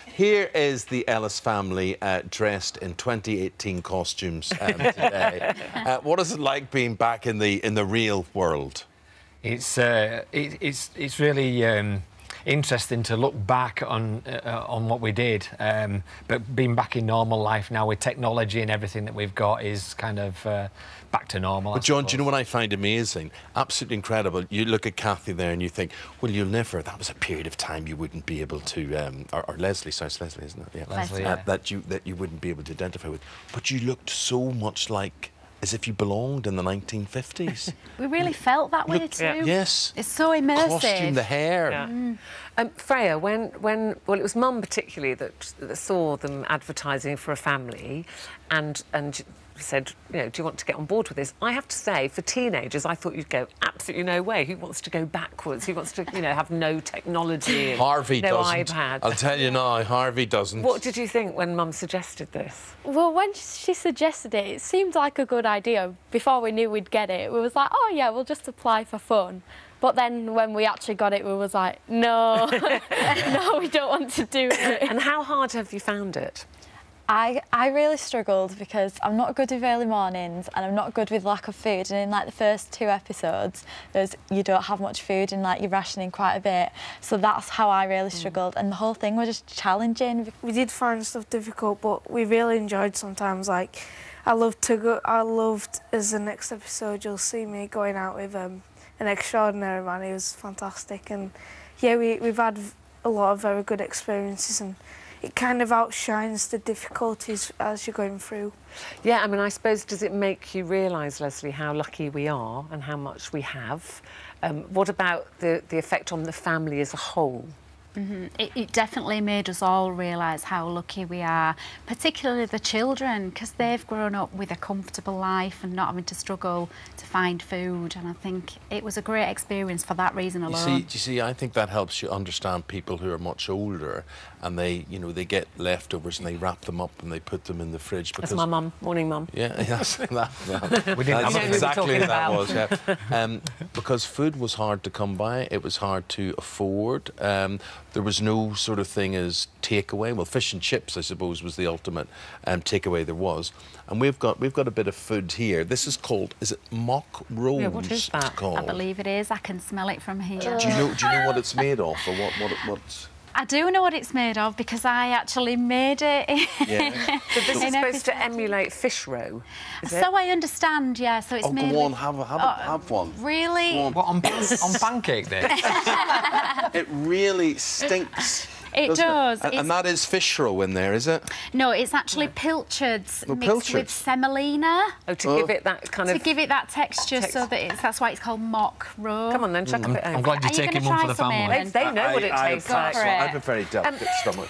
Here is the Ellis family dressed in 2018 costumes today. What is it like being back in the real world? It's really interesting to look back on what we did, but being back in normal life now with technology and everything that we've got is kind of back to normal. But John, do you know what I find amazing? Absolutely incredible. You look at Kathy there and you think, well, you'll never. That was a period of time you wouldn't be able to, or Leslie, sorry, it's Leslie, isn't it? Yeah. Leslie, yeah. That you wouldn't be able to identify with. But you looked so much like as if you belonged in the 1950s. We really felt that way too. Yeah. Yes. It's so immersive. Costume, the hair. Yeah. Freya, well, it was Mum particularly that saw them advertising for a family, and said, you know, do you want to get on board with this? I have to say, for teenagers, I thought you'd go, absolutely no way. Who wants to go backwards? Who wants to, you know, have no technology and Harvey no doesn't. iPad? I'll tell you now, Harvey doesn't. What did you think when Mum suggested this? Well, when she suggested it, it seemed like a good idea. Before we knew we'd get it, we was like, oh yeah, we'll just apply for fun. But then when we actually got it, we was like, no, no, we don't want to do it. And how hard have you found it? I really struggled because I'm not good with early mornings and I'm not good with lack of food, and in like the first 2 episodes you don't have much food and like you're rationing quite a bit, so that's how I really struggled, and the whole thing was just challenging. We did find stuff difficult, but we really enjoyed sometimes. Like I loved as the next episode you'll see me going out with an extraordinary man. He was fantastic, and yeah, we've had a lot of very good experiences, and it kind of outshines the difficulties as you're going through. Yeah, I mean, I suppose, does it make you realise, Leslie, how lucky we are and how much we have? What about the effect on the family as a whole? It definitely made us all realise how lucky we are, particularly the children, because they've grown up with a comfortable life and not having to struggle to find food, and I think it was a great experience for that reason alone. You see, I think that helps you understand people who are much older and they, you know, they get leftovers and they wrap them up and they put them in the fridge. Because that's my mum. Morning, Mum. Yeah, that's that. We didn't that's have exactly what that was, yeah. Because food was hard to come by, it was hard to afford. There was no sort of thing as takeaway. Well, fish and chips, I suppose, was the ultimate takeaway there was. And we've got a bit of food here. This is called, is it mock rolls? Yeah, what is that? I believe it is. I can smell it from here. Do you know what it's made of, or what's? I do know what it's made of because I actually made it. Yeah. So this is supposed to emulate fish roe, is it? So I understand, yeah. So it's made. Go on, have one. Really? What, on pancake day? It really stinks. It does. And that is fish roe in there, is it? No, it's actually pilchards mixed pilchards with semolina. Oh, to give it that kind of... To give it that texture, so that that's why it's called mock roe. Come on then, chuck a bit over. I'm glad you're taking one for the family. They know what it tastes like. I have a very delicate stomach.